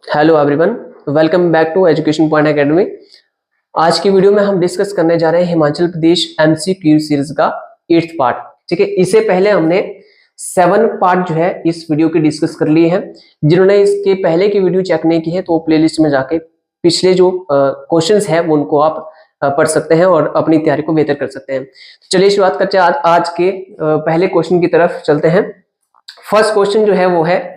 Hello everyone, welcome back to education point academy. आज की video में हम डिस्कस करने जा रहे हैं हिमाचल प्रदेश एमसीक्यू सीरीज का 8th पार्ट। ठीक है, इससे पहले हमने 7 पार्ट जो है इस वीडियो के डिस्कस कर लिए हैं। जिन्होंने इसके पहले की वीडियो चेक नहीं की है तो वो प्लेलिस्ट में जाके पिछले जो क्वेश्चंस है उनको आप पढ़ सकते हैं और अपनी तैयारी को बेहतर कर सकते हैं। तो चलिए शुरुआत करते हैं आज के पहले क्वेश्चन की तरफ चलते हैं। फर्स्ट क्वेश्चन जो है वो है,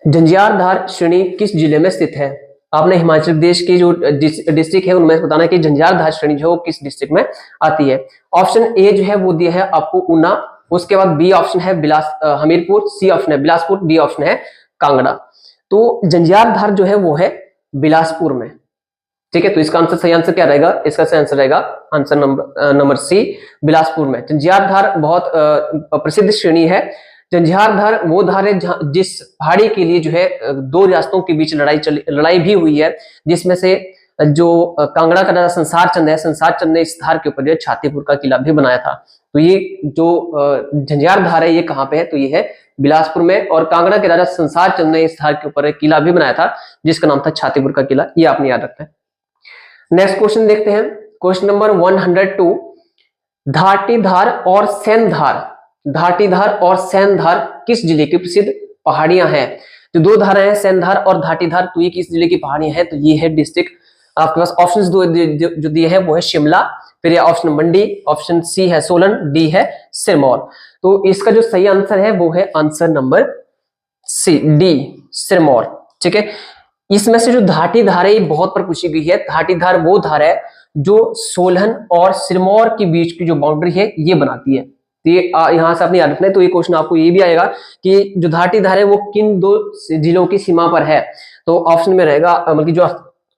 झंझारधार श्रेणी किस जिले में स्थित है? आपने हिमाचल प्रदेश की जो डिस्ट्रिक्ट है उनमें बताना है कि झंझारधार श्रेणी जो है किस डिस्ट्रिक्ट में आती है। ऑप्शन ए जो है वो दिया है आपको ऊना, उसके बाद बी ऑप्शन है हमीरपुर, सी ऑप्शन है बिलासपुर, डी ऑप्शन है कांगड़ा। तो झंझारधार जो है वो है बिलासपुर में। ठीक है, तो इसका आंसर सही आंसर क्या रहेगा? इसका सही आंसर रहेगा आंसर नंबर सी, बिलासपुर में। झंझारधार बहुत प्रसिद्ध श्रेणी है। झंझारधार वो धार है जिस पहाड़ी के लिए जो है दो रियासतों के बीच लड़ाई भी हुई है, जिसमें से जो कांगड़ा का राजा संसार चंद ने इस धार के ऊपर जो है छातीपुर का किला भी बनाया था। तो ये जो झंझारधार है ये कहाँ पे है? तो ये है बिलासपुर में। और कांगड़ा के राजा संसार चंद ने इस धार के ऊपर एक किला भी बनाया था जिसका नाम था छातीपुर का किला। ये आपने याद रखना है। नेक्स्ट क्वेश्चन देखते हैं, क्वेश्चन नंबर 102। धाटीधार और सैंधार किस जिले की प्रसिद्ध पहाड़ियां हैं? जो दो धाराएं हैं सैंधार और धाटीधार, तो ये किस जिले की पहाड़ियां हैं? तो ये है डिस्ट्रिक्ट, आपके पास ऑप्शंस दो जो दिए हैं वो है शिमला, फिर ये ऑप्शन मंडी, ऑप्शन सी है सोलन, डी है सिरमौर। तो इसका जो सही आंसर है वो है answer number C, D, Sirmaur. ठीक है, इसमें से जो धाटीधार है बहुत पर पूछी गई है। धाटीधार वो धार है जो सोलन और सिरमौर के बीच की जो बाउंड्री है ये बनाती है। तो ये यहां से आपने याद रखना है। तो ये क्वेश्चन आपको ये भी आएगा कि जो धाटीधार है वो किन दो जिलों की सीमा पर है? तो ऑप्शन में रहेगा, बल्कि जो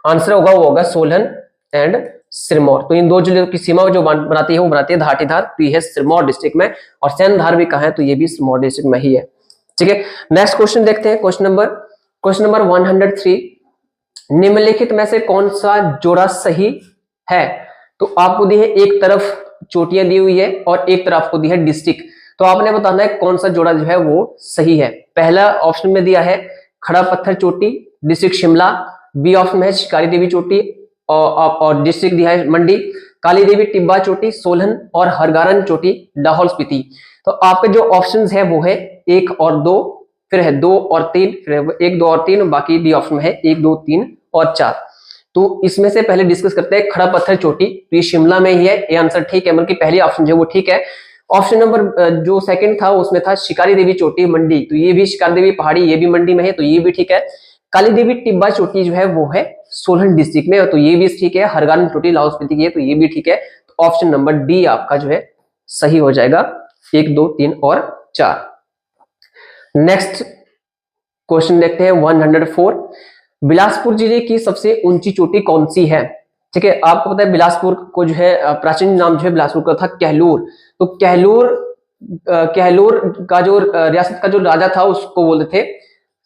आंसर होगा वो होगा सोलन एंड सिरमौर। तो इन दो जिलों की सीमा जो बनाती है वो बनाती है धाटीधार, तो ये है सिरमौर डिस्ट्रिक्ट में। और सैंधार भी कहाँ है? तो ये भी सिरमौर डिस्ट्रिक्ट में ही है। ठीक है, नेक्स्ट क्वेश्चन देखते हैं, क्वेश्चन नंबर 103। निम्नलिखित में से कौन सा जोड़ा सही है? तो आपको दी है एक तरफ चोटियां दी हुई है और एक तरफ आपको दी है डिस्ट्रिक्ट। तो आपने बताना है कौन सा जोड़ा जो है वो सही है। पहला ऑप्शन में दिया है खड़ा पत्थर चोटी, डिस्ट्रिक्ट शिमला। बी ऑप्शन में है शिकारी देवी चोटी और डिस्ट्रिक्ट दिया है मंडी। काली देवी टिब्बा चोटी सोलन और हरगारन चोटी लाहौल स्पीति। तो आपके जो ऑप्शंस है वो है 1 और 2, फिर है 2 और 3, फिर 1, 2 और 3, बाकी डी ऑप्शन में है 1, 2, 3 और 4। तो इसमें से पहले डिस्कस करते हैं खड़ा पत्थर चोटी, तो ये शिमला में ही है, ये आंसर ठीक है, मतलब पहली ऑप्शन जो वो ठीक है। ऑप्शन नंबर जो सेकंड था उसमें था शिकारी देवी चोटी मंडी, तो ये भी शिकारी देवी पहाड़ी ये भी मंडी में है, तो ये भी ठीक है। काली देवी टिब्बा चोटी जो है वो है सोलन डिस्ट्रिक्ट में, तो ये भी ठीक है। हरगारन चोटी लाहौल स्पीति की है, तो ये भी ठीक है। तो ऑप्शन नंबर डी आपका जो है सही हो जाएगा, 1, 2, 3 और 4। नेक्स्ट क्वेश्चन देखते हैं 104। बिलासपुर जिले की सबसे ऊंची चोटी कौन सी है? ठीक है, आपको पता है बिलासपुर को जो है प्राचीन नाम जो है बिलासपुर का था कहलूर। तो कहलूर का जो रियासत का जो राजा था उसको बोलते थे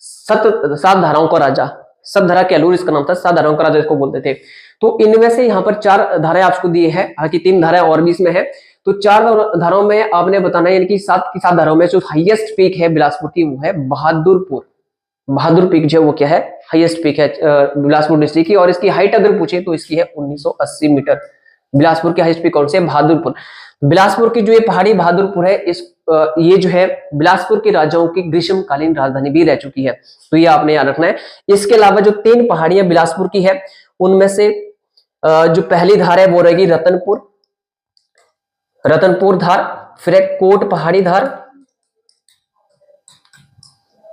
सात धाराओं का राजा। सतधारा कहलूर इसका नाम था, 7 धाराओं का राजा इसको बोलते थे। तो इनमें से यहाँ पर 4 धाराएं आपको दिए हैं, हालांकि 3 धाराएं और भी इसमें है। तो 4 धाराओं में आपने बताना है, यानी कि 7 की 7 धाराओं में जो हाईएस्ट पीक है बिलासपुर की वो है बहादुर पीक जो है वो क्या है? हाईएस्ट पीक है बिलासपुर डिस्ट्रिक्ट की। और इसकी हाइट अगर पूछे तो इसकी है 1980 मीटर। बिलासपुर की हाईएस्ट पीक कौन सी है? बहादुरपुर। बिलासपुर की जो ये पहाड़ी बहादुरपुर है ये जो है बिलासपुर के राजाओं की ग्रीष्मकालीन राजधानी भी रह चुकी है, तो ये आपने याद रखना है। इसके अलावा जो 3 पहाड़ियां बिलासपुर की है उनमें से जो पहली धार है वो रहेगी रतनपुर धार, फिर एक कोट पहाड़ी धार,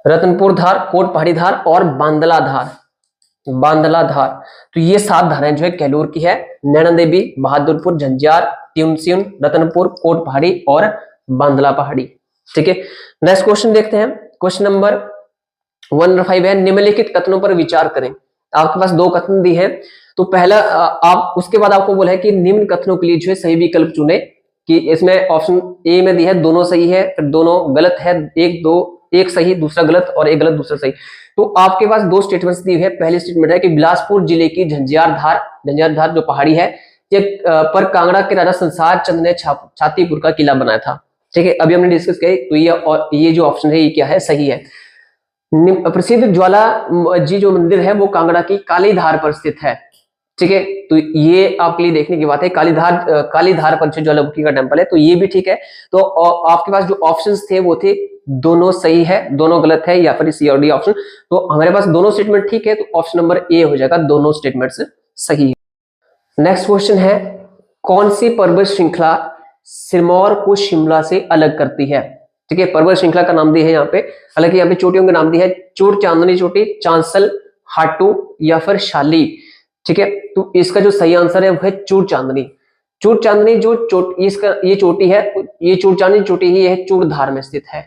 कोट पहाड़ी धार और बांदला धार। तो ये 7 धाराएं जो है कहलूर की है। नैना देवी, बहादुरपुर, झंझार, त्यूनसियुन, रतनपुर, कोट पहाड़ी और बांदला पहाड़ी। ठीक है, नेक्स्ट क्वेश्चन देखते हैं, क्वेश्चन नंबर 105 है, निम्नलिखित कथनों पर विचार करें। आपके पास 2 कथन दी हैं। तो पहला आप उसके बाद आपको बोला है कि निम्न कथनों के लिए जो है सही विकल्प चुने, कि इसमें ऑप्शन ए में दी है दोनों सही है, फिर दोनों गलत है, एक सही दूसरा गलत और एक गलत दूसरा सही। तो आपके पास 2 स्टेटमेंट्स दी है। पहली स्टेटमेंट है कि बिलासपुर जिले की झंझारधार जो पहाड़ी है पर कांगड़ा के राजा संसार चंद ने छातीपुर का किला बनाया था। ठीक है, अभी हमने डिस्कस किया, तो ये जो ऑप्शन है ये क्या है? सही है। प्रसिद्ध ज्वाला जी जो मंदिर है वो कांगड़ा की कालीधार पर स्थित है। ठीक है, तो ये आपके लिए देखने की बात है। कालीधार पर जो ज्वालामुखी का टेम्पल है, तो ये भी ठीक है। तो आपके पास जो ऑप्शंस थे वो थे, दोनों सही है, दोनों गलत है, या फिर सी और डी ऑप्शन। तो हमारे पास दोनों स्टेटमेंट ठीक है, तो ऑप्शन नंबर ए हो जाएगा, दोनों स्टेटमेंट्स सही है। नेक्स्ट क्वेश्चन है, कौन सी पर्वत श्रृंखला सिरमौर को शिमला से अलग करती है? ठीक है, पर्वत श्रृंखला का नाम दिया है यहाँ पे, हालांकि यहाँ पे चोटियों के नाम दिया है, चूड़ चांदनी चोटी, चांसल, हाटू या फिर शाली। ठीक है, तो इसका जो सही आंसर है वो है चूड़ चांदनी। चूड़ चांदनी जो इसका ये चोटी है, ये चूड़ चांदनी चोटी ही है चूड़धार में स्थित है।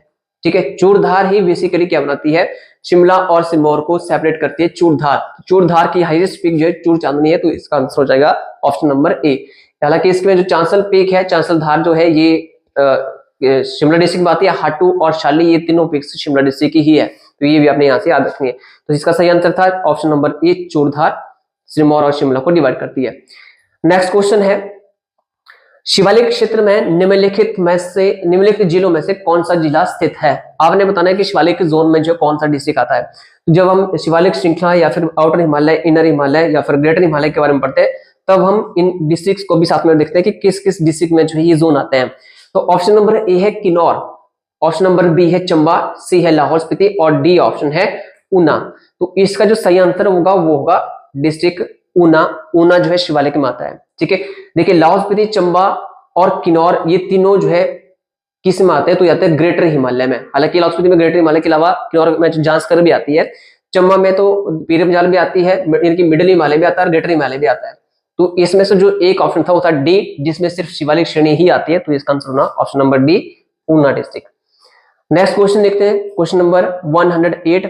ठीक है, चूड़धार ही बेसिकली क्या बनाती है, शिमला और सिरमौर को सेपरेट करती है चूड़धार। चूड़धार की हाईएस्ट पीक जो है चूड़ चांदनी है, तो इसका आंसर हो जाएगा ऑप्शन नंबर ए। हालांकि इसमें जो चांसल पीक है, चांसल धार जो है, ये शिमला डिस्ट्रिक्ट में आती है। हाटू और शाली ये तीनों पीक्स शिमला डिस्ट्रिक्ट की ही है, तो ये भी आपने यहाँ से याद रखनी है। तो इसका सही आंसर था ऑप्शन नंबर ए, चूड़धार सिरमौर और शिमला को डिवाइड करती है। नेक्स्ट क्वेश्चन है, शिवालिक क्षेत्र में निम्नलिखित जिलों में से कौन सा जिला स्थित है? आपने बताना है कि शिवालिक जोन में जो कौन सा डिस्ट्रिक्ट आता है। तो जब हम शिवालिक श्रृंखला या फिर आउटर हिमालय, इनर हिमालय या फिर ग्रेटर हिमालय के बारे में पढ़ते हैं, तब हम इन डिस्ट्रिक्ट्स को भी साथ में देखते हैं कि किस किस डिस्ट्रिक्ट में जो है ये जोन आते हैं। तो ऑप्शन नंबर ए है किन्नौर, ऑप्शन नंबर बी है चंबा, सी है लाहौल स्पीति और डी ऑप्शन है ऊना। तो इसका जो सही आंसर होगा वो होगा डिस्ट्रिक्ट ऊना। ऊना जो है शिवालिक में आता है। ठीक है, देखिए लाहौल स्पीति, चंबा और किन्नौर ये तीनों जो है किस में आते हैं, तो आते हैं ग्रेटर हिमालय में। हालांकि लाहौल स्पीति में ग्रेटर हिमालय के अलावा किन्नौर में जांस्कर भी आती है, चंबा में तो पीर पंजाल भी आती है, इनकी मिडिल हिमालय भी आता है और ग्रेटर हिमालय भी आता है। तो इसमें से जो एक ऑप्शन था वो था डी, जिसमें सिर्फ शिवालिक श्रेणी ही आती है, तो इसका आंसर होना option number D, Una district. Next question देखते हैं, क्वेश्चन नंबर 108,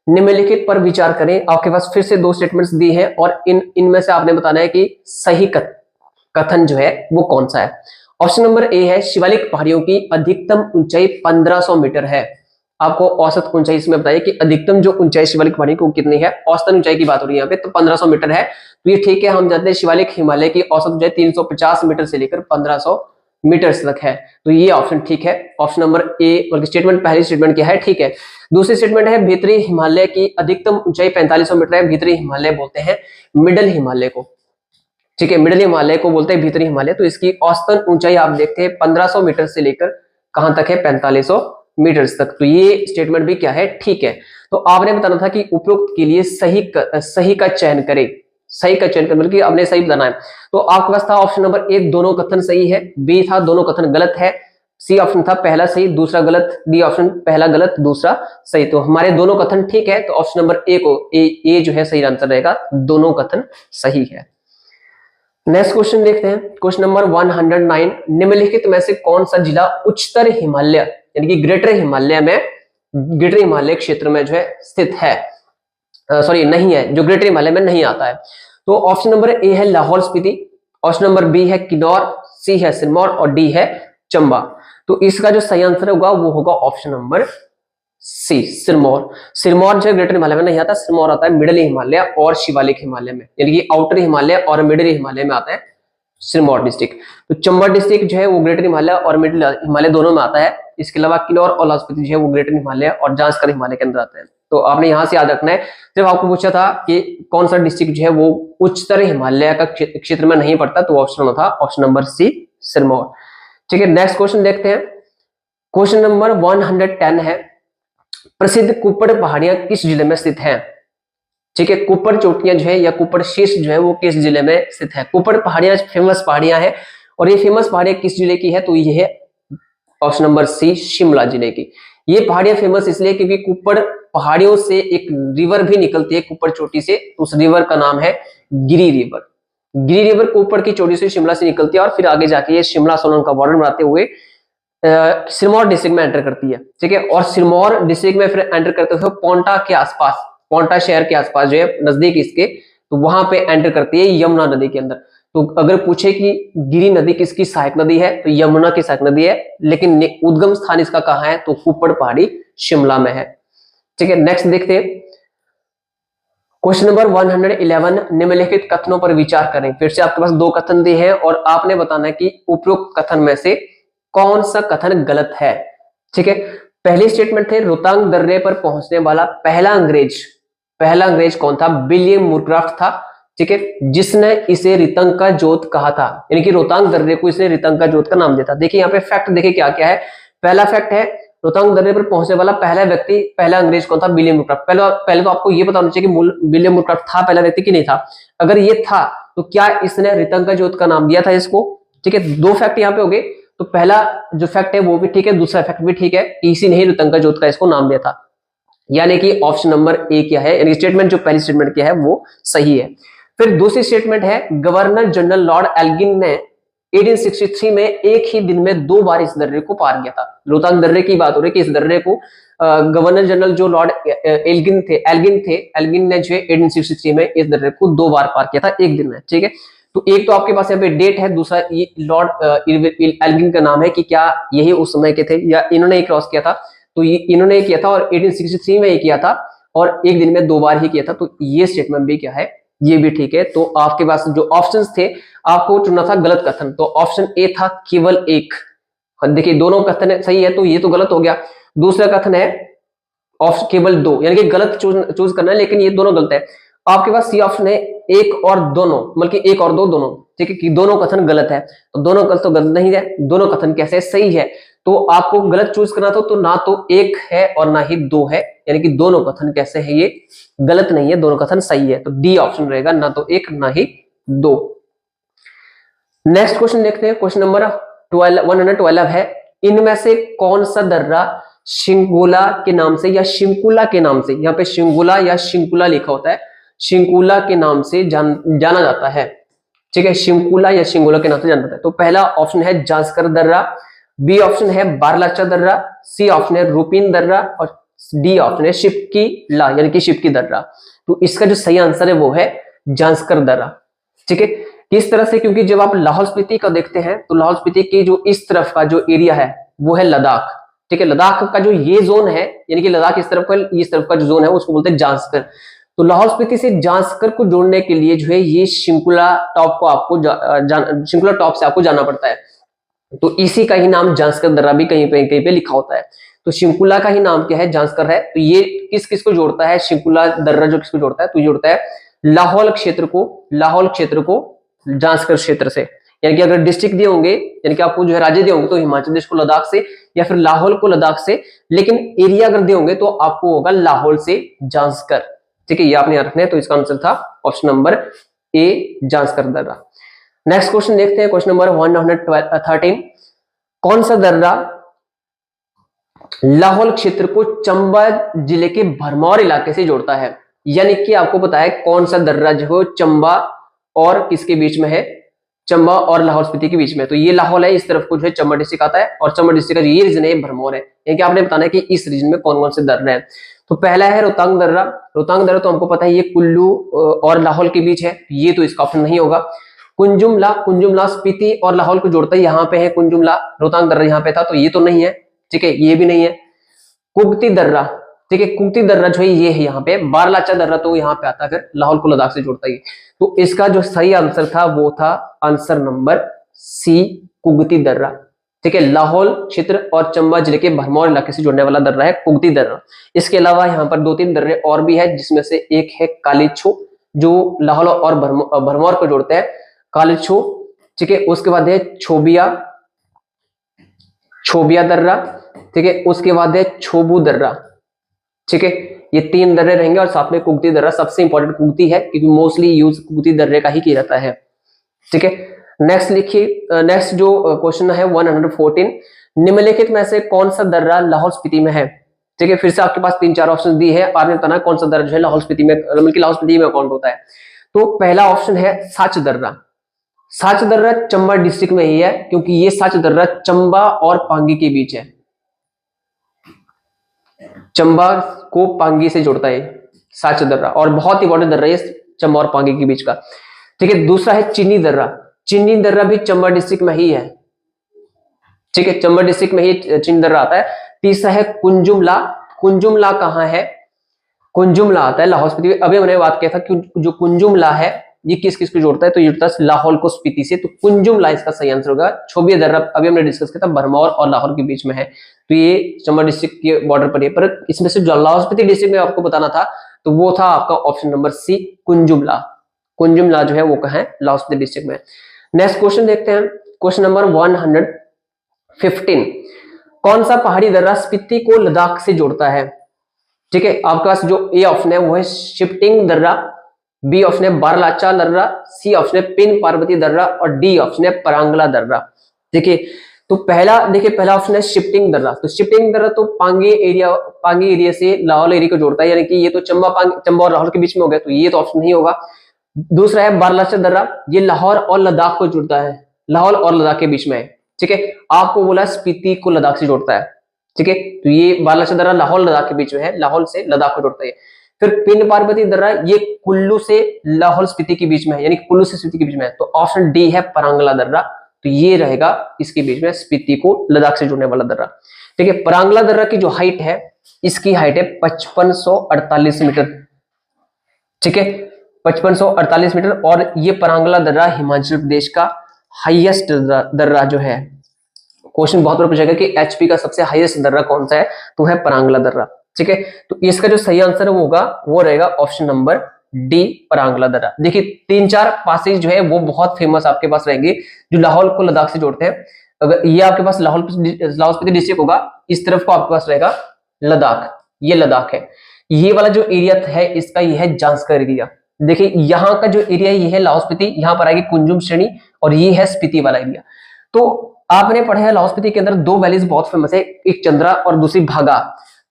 निम्नलिखित पर विचार करें। आपके पास फिर से दो स्टेटमेंट्स दी है और इनमें से आपने बताना है कि सही कथन जो है वो कौन सा है। ऑप्शन नंबर ए है, शिवालिक पहाड़ियों की अधिकतम ऊंचाई 1500 मीटर है। आपको औसत ऊंचाई इसमें बताइए कि अधिकतम जो ऊंचाई शिवालिक पहाड़ी को कितनी है। औसतन ऊंचाई की बात हो रही है यहाँ पे, तो 1500 मीटर है। तो ये ठीक है, हम जानते हैं शिवालिक हिमालय की औसत ऊंचाई 350 मीटर से लेकर 1500 मीटर तक है, तो ये ऑप्शन ठीक है, ऑप्शन नंबर ए। बल्कि स्टेटमेंट, पहली स्टेटमेंट क्या है, ठीक है। दूसरी स्टेटमेंट है, भीतरी हिमालय की अधिकतम ऊंचाई 4500 मीटर है। भीतरी हिमालय बोलते हैं मिडल हिमालय को। ठीक है, मिडल हिमालय को बोलते हैं भीतरी हिमालय। तो इसकी औसतन ऊंचाई आप देखते हैं 1500 मीटर से लेकर कहां तक है, 4500 मीटर तक। तो ये स्टेटमेंट भी क्या है, ठीक है। तो आपने बताना था कि उपरोक्त के लिए सही का चयन करें। सही का चयन करें, बल्कि आपने सही बताना है। तो आपके पास था ऑप्शन नंबर ए, दोनों कथन सही है, बी था दोनों कथन गलत है, सी ऑप्शन था पहला सही दूसरा गलत, डी ऑप्शन पहला गलत दूसरा सही। तो हमारे दोनों कथन ठीक है, तो ऑप्शन नंबर ए को ए जो है सही आंसर रहेगा, दोनों कथन सही है। नेक्स्ट क्वेश्चन देखते हैं, क्वेश्चन नंबर 109, निम्नलिखित में से कौन सा जिला उच्चतर हिमालय यानी कि ग्रेटर हिमालय क्षेत्र में जो है स्थित है, सॉरी नहीं है, जो ग्रेटर हिमालय में नहीं आता है। तो ऑप्शन नंबर ए है Lahaul Spiti, option number B है किन्नौर, सी है सिरमौर और डी है चंबा। तो इसका जो सही आंसर होगा वो होगा option number C, Sirmaur. Sirmaur जो ग्रेटर हिमालय में नहीं आता, सिरमौर आता है मिडिल हिमालय और शिवालिक हिमालय में, यानी कि आउटर हिमालय और मिडिल हिमालय में आता है सिरमौर डिस्ट्रिक्ट। तो चंबा डिस्ट्रिक्ट जो है वो ग्रेटर हिमालय और मिडिल हिमालय दोनों में आता है। इसके अलावा किन्नौर और लाहौल स्पीति जो है वो ग्रेटर हिमालय और जांस्कर हिमालय के अंदर आते हैं। तो आपने यहां से याद रखना है, जब आपको पूछा था कि कौन सा डिस्ट्रिक्ट जो है वो उच्चतर हिमालय का क्षेत्र में नहीं पड़ता, तो ऑप्शन था ऑप्शन नंबर सी, सिरमौर। ठीक है, नेक्स्ट क्वेश्चन देखते हैं, क्वेश्चन नंबर 110 है, प्रसिद्ध कुप्पड़ पहाड़ियां किस जिले में स्थित हैं? ठीक है, कुप्पड़ चोटियां जो है या कुप्पड़ शीर्ष जो है वो किस जिले में स्थित है? कुप्पड़ पहाड़ियां फेमस पहाड़ियां हैं, और ये फेमस पहाड़ियां किस जिले की है? तो ये है ऑप्शन नंबर सी, शिमला जिले की। ये पहाड़ियां फेमस इसलिए क्योंकि कुप्पड़ पहाड़ियों से एक रिवर भी निकलती है कुप्पड़ चोटी से, तो उस रिवर का नाम है गिरी रिवर। गिरी रिवर कुप्पड़ की चोटी से शिमला से निकलती है और फिर आगे जाके ये शिमला सोलन का बॉर्डर बनाते हुए सिरमौर डिस्ट्रिक्ट में एंटर करती है। ठीक है, और सिरमौर डिस्ट्रिक्ट में फिर एंटर करते हुए पोंटा के आसपास, पोंटा शहर के आसपास जो है नजदीक इसके, तो वहां पे एंटर करती है यमुना नदी के अंदर। तो अगर पूछे कि गिरी नदी किसकी सहायक नदी है, तो यमुना की सहायक नदी है, लेकिन उद्गम स्थान इसका कहाँ है? तो कुप्पड़ पहाड़ी शिमला में है। ठीक है, नेक्स्ट देखते हैं, क्वेश्चन नंबर 111, निम्नलिखित कथनों पर विचार करें। फिर से आपके पास दो कथन दिए हैं और आपने बताना है कि उपरोक्त कथन में से कौन सा कथन गलत है। ठीक है, पहली स्टेटमेंट थे रोहतांग दर्रे पर पहुंचने वाला पहला अंग्रेज कौन था? विलियम मुरक्राफ्ट था, ठीक है, जिसने इसे रितंग का जोत कहा था, यानी कि रोहतांग दर्रे को इसने रितंग का जोत का नाम दिया था। देखिए यहाँ पे फैक्ट देखिए क्या क्या है। पहला फैक्ट है रोहतांग दर्रे पर पहुंचने वाला पहला अंग्रेज कौन था? विलियम मुरक्राफ्ट। पहले तो आपको ये पता होना चाहिए कि विलियम मुरक्राफ्ट था पहला व्यक्ति कि नहीं था। अगर ये था तो क्या इसने रितंग का जोत का नाम दिया था इसको? ठीक है, दो फैक्ट यहाँ पे हो गए। तो पहला जो फैक्ट है वो भी ठीक है, दूसरा फैक्ट भी ठीक है, इसी ने ही रितंग का जोत का इसको नाम दिया था, यानी कि ऑप्शन नंबर ए क्या है, यानी स्टेटमेंट जो पहली स्टेटमेंट क्या है वो सही है। फिर दूसरी स्टेटमेंट है गवर्नर जनरल लॉर्ड एल्गिन ने 1863 में एक ही दिन में 2 बार इस दर्रे को पार किया था। रोहतांग दर्रे की बात हो रही है कि इस दर्रे को गवर्नर जनरल जो लॉर्ड एल्गिन ने जो 1863 में इस दर्रे को 2 बार पार किया था एक दिन में, ठीक है। तो एक तो आपके पास यहाँ पे डेट है, दूसरा ये लॉर्ड एल्गिन का नाम है कि क्या यही उस समय के थे या इन्होंने क्रॉस किया था। तो ये इन्होंने किया था और 1863 में ये किया था और एक दिन में 2 बार ही किया था। तो ये स्टेटमेंट भी क्या है, ये भी ठीक है। तो आपके पास जो ऑप्शंस थे आपको चुनना था गलत कथन, तो ऑप्शन ए था केवल एक। देखिए दोनों कथन सही है तो ये तो गलत हो गया। दूसरा कथन है ऑप्शन केवल 2, यानी कि गलत चूज करना है, लेकिन ये दोनों गलत है। आपके पास सी ऑप्शन है एक और दोनों, बल्कि एक और दो दोनों, ठीक है, कि दोनों कथन गलत है। तो दोनों गलत तो गलत नहीं है, दोनों कथन कैसे सही है। तो आपको गलत चूज करना था, तो ना तो एक है और ना ही 2 है, यानी कि दोनों कथन कैसे है, ये गलत नहीं है, दोनों कथन सही है। तो डी ऑप्शन रहेगा, ना तो 1 ना ही 2। नेक्स्ट क्वेश्चन देखते हैं, क्वेश्चन नंबर 112 है, इनमें से कौन सा दर्रा शिंगुला के नाम से या शिंकुला के नाम से, यहाँ पे शिंगुला या शिंकुला लिखा होता है, शिंकुला के नाम से जाना जाता है, ठीक है, शिंकुला या शिंगुला के नाम से जाना जाता है। तो पहला ऑप्शन है जांस्कर दर्रा, बी ऑप्शन है बारलाचा दर्रा, सी ऑप्शन है रूपिन दर्रा और डी ऑप्शन है शिपकी ला, यानी कि शिपकी दर्रा। तो इसका जो सही आंसर है वो है जांस्कर दर्रा, ठीक है। किस तरह से, क्योंकि जब आप लाहौल स्पीति का देखते हैं तो लाहौल स्पीति की जो इस तरफ का जो एरिया है वो है लद्दाख, ठीक है, लद्दाख का जो ये जोन है, यानी कि लद्दाख इस तरफ का जो जोन है उसको बोलते हैं जांस्कर। तो लाहौल स्पीति से जांस्कर को जोड़ने के लिए जो है ये शिंकुला टॉप को आपको शिंकुला टॉप से आपको जाना पड़ता है। तो इसी का ही नाम जांस्कर दर्रा भी कहीं पे लिखा होता है। तो शिंकुला का ही नाम क्या है, जांस्कर है। तो ये किस किस को जोड़ता है, शिंकुला दर्रा जो किसको जोड़ता है, तो ये जोड़ता है लाहौल क्षेत्र को जांस्कर क्षेत्र से। यानी कि अगर डिस्ट्रिक्ट दिए होंगे, यानी कि आपको जो है राज्य दिए होंगे तो हिमाचल प्रदेश को लद्दाख से या फिर लाहौल को लद्दाख से, लेकिन एरिया अगर दिए होंगे तो आपको होगा लाहौल से जांस्कर, ठीक है, ये आपने याद रखना है। तो इसका आंसर था ऑप्शन नंबर ए जांस्कर दर्रा। नेक्स्ट क्वेश्चन देखते हैं, क्वेश्चन नंबर 113, कौन सा दर्रा लाहौल क्षेत्र को चंबा जिले के भरमौर इलाके से जोड़ता है? यानी कि आपको पता है कौन सा दर्रा जो चंबा और किसके बीच में है, चंबा और लाहौल स्पीति के बीच में। तो ये लाहौल है, इस तरफ को जो है चंबा डिस्ट्रिक्ट आता है और चंबा डिस्ट्रिक्ट का ये रीजन है भरमौर है। यानी कि आपने बताना है कि इस रीजन में कौन कौन से दर्रा है। तो पहला है रोहतांग दर्रा। रोहतांग दर्रा तो हमको पता है ये कुल्लू और लाहौल के बीच है, ये तो इसका ऑप्शन नहीं होगा। कुंजुमला स्पीति और लाहौल को जोड़ता है, यहाँ पे है कुंजुमला, रोहतांग दर्रा यहाँ पे था, तो ये तो नहीं है, ठीक है, ये भी नहीं है। कुगती दर्रा, ठीक है, कुगती दर्रा जो है ये है यहाँ पे। बारलाचा दर्रा तो यहाँ पे आता है, फिर लाहौल को लद्दाख से जोड़ता है। तो इसका जो सही आंसर था वो था आंसर नंबर सी, कुगती दर्रा, ठीक है, लाहौल क्षेत्र और चंबा जिले के भरमौर इलाके से जुड़ने वाला दर्रा है कुगती दर्रा। इसके अलावा यहाँ पर 2-3 दर्रे और भी है, जिसमें से एक है कालीछो जो लाहौल और भरमौर को जोड़ते हैं, कालीछो, ठीक है। उसके बाद है छोबिया दर्रा, ठीक है। उसके बाद है छोबू दर्रा, ठीक है। ये 3 दर्रे रहेंगे और साथ में कुगती दर्रा सबसे इंपॉर्टेंट कुगती है, क्योंकि मोस्टली यूज कुगती दर्रे का ही किया जाता है, ठीक है। नेक्स्ट लिखिए, नेक्स्ट जो क्वेश्चन है 114, निम्नलिखित में से कौन सा दर्रा लाहौल स्पीति में है, ठीक है। फिर से आपके पास 3-4 ऑप्शन दिए हैं, आपने बताना कौन सा दर्रा जो है लाहौल स्पीति में, मतलब लाहौल स्पीति में काउंट होता है। तो पहला ऑप्शन है साच दर्रा। साच दर्रा चंबा डिस्ट्रिक्ट में ही है, क्योंकि ये साच दर्रा चंबा और पांगी के बीच है, चंबा को पांगी से जोड़ता है साच दर्रा, और बहुत ही इंपॉर्टेंट दर्रा है चंबा और पांगी के बीच का, ठीक है। दूसरा है चिन्नी दर्रा। चिन्नी दर्रा भी चंबा डिस्ट्रिक्ट में ही है, ठीक है, चंबा डिस्ट्रिक्ट में ही चिन्नी दर्रा आता है। तीसरा है कुंजुमला। कुंजुमला कहाँ है, कुंजुमला आता है लाहौल स्पीति में। अभी हमने बात किया था कि जो कुंजुमला है ये किस किस को जोड़ता है, तो ये जोड़ता है लाहौल को स्पीति से, तो कुंजुमला इसका सही आंसर होगा। छोबिया दर्रा अभी हमने डिस्कस किया था, भरमौर और लाहौर के बीच में है, तो ये चंबा डिस्ट्रिक्ट के बॉर्डर पर है। पर इसमें से जो लाहौल स्पीति डिस्ट्रिक्ट में आपको बताना था, तो वो था आपका ऑप्शन नंबर सी, कुंजुमला। कुंजुमला जो है वो कहाँ है, लाहौल स्पीति डिस्ट्रिक्ट में। नेक्स्ट क्वेश्चन देखते हैं, क्वेश्चन नंबर 115। कौन सा पहाड़ी दर्रा स्पीति को लद्दाख से जोड़ता है? ठीक है, आपके पास जो ए ऑप्शन है वो है शिफ्टिंग दर्रा, बी ऑप्शन है बारलाचा दर्रा, सी ऑप्शन है पिन पार्वती दर्रा और डी ऑप्शन है परांगला दर्रा। देखिए, तो पहला ऑप्शन है शिफ्टिंग दर्रा। तो शिफ्टिंग दर्रा तो पांगे एरिया से लाहौल एरिया को जोड़ता है, यानी कि ये तो चंबा और लाहौल के बीच में हो गया, तो ये तो ऑप्शन नहीं होगा। दूसरा है बारलाचा दर्रा, ये लाहौर और लद्दाख को जोड़ता है, लाहौर और लद्दाख के बीच में है। ठीक है, आपको बोला स्पीति को लद्दाख से जोड़ता है। ठीक है, तो ये बारलाचा दर्रा लाहौर लद्दाख के बीच में है, लाहौर से लद्दाख को जोड़ता है। फिर पिन पार्वती दर्रा ये कुल्लू से लाहौल स्पीति के बीच में है, यानी कुल्लू से स्पीति के बीच में है, तो ऑप्शन डी है परांगला दर्रा। तो ये रहेगा इसके बीच में स्पीति को लद्दाख से जोड़ने वाला दर्रा। ठीक है, परांगला दर्रा की जो हाइट है, इसकी हाइट है 5548 मीटर। ठीक है, 5548 मीटर, और ये परांगला दर्रा हिमाचल प्रदेश का हाईएस्ट दर्रा जो है। क्वेश्चन बहुत बार पूछेगा कि एचपी का सबसे हाईएस्ट दर्रा कौन सा है, तो है परांगला दर्रा। ठीक है, तो इसका जो सही आंसर होगा वो रहेगा ऑप्शन नंबर डी, परांगला दर्रा। देखिए, 3-4 पासेज जो है वो बहुत फेमस आपके पास रहेंगे, जो लाहौल को लद्दाख से जोड़ते हैं। अगर ये आपके पास लाहौल स्पीति डिस्ट्रिक्ट होगा, इस तरफ को आपके पास रहेगा लद्दाख, ये लद्दाख है। ये वाला जो एरिया है इसका ये है जांस्कर एरिया। देखिए, यहाँ का जो एरिया ये है लाहौल स्पीति, यहाँ पर आएगी कुंजुम श्रेणी, और ये है स्पीति वाला एरिया। तो आपने पढ़ा है लाहौल स्पीति के अंदर दो वैलीज बहुत फेमस है, एक चंद्रा और दूसरी भागा।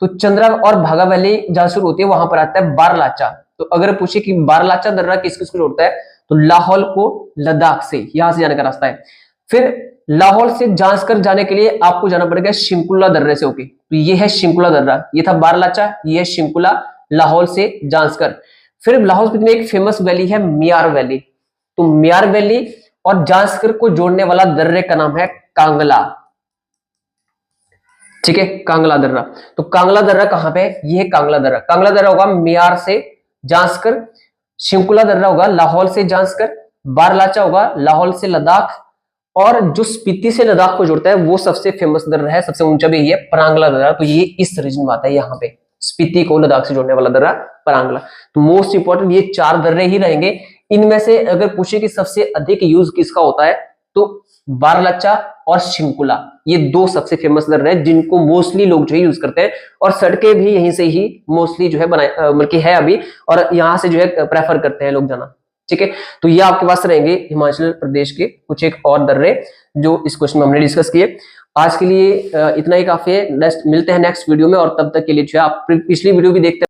तो चंद्रा और भागा वैली जहां शुरू होती है वहां पर आता है बारलाचा। तो अगर पूछे कि बारलाचा दर्रा किस किस को जोड़ता है, तो लाहौल को लद्दाख से, यहां से जाने का रास्ता है। फिर लाहौल से जांस्कर जाने के लिए आपको जाना पड़ेगा शिंकुला दर्रे से होके, तो ये है शिंकुला दर्रा, ये था बारलाचा, ये है शिंकुला, लाहौल से जांस्कर। फिर लाहौल स्पीति में एक फेमस वैली है मियार वैली, तो मियार वैली और जांस्कर को जोड़ने वाला दर्रे का नाम है कांगला। ठीक है, कांगला दर्रा। तो कांगला दर्रा कहां पे है, ये है कांगला दर्रा। कांगला दर्रा होगा मियार से जांस्कर, शिंकुला दर्रा होगा लाहौल से जांस्कर, बारलाचा होगा लाहौल से लद्दाख, और जो स्पीति से लद्दाख को जोड़ता है वो सबसे फेमस दर्रा है, सबसे ऊंचा भी है परांगला दर्रा। तो ये इस रीजन में आता है, यहाँ पे स्पीति को लद्दाख से जोड़ने वाला दर्रा परांगला। तो मोस्ट इंपॉर्टेंट ये 4 दर्रे ही रहेंगे। इनमें से अगर पूछे कि सबसे अधिक यूज किसका होता है, तो बारलाचा और शिंकुला, ये 2 सबसे फेमस दर्रे हैं जिनको मोस्टली लोग जो है यूज करते हैं, और सड़कें भी यहीं से ही मोस्टली जो है बल्कि है अभी, और यहाँ से जो है प्रेफर करते हैं लोग जाना। ठीक है, तो ये आपके पास रहेंगे हिमाचल प्रदेश के कुछ एक और दर्रे जो इस क्वेश्चन में हमने डिस्कस किए। आज के लिए इतना ही काफी है। नेक्स्ट मिलते हैं नेक्स्ट वीडियो में, और तब तक के लिए जो है आप पिछली वीडियो भी देखते हैं।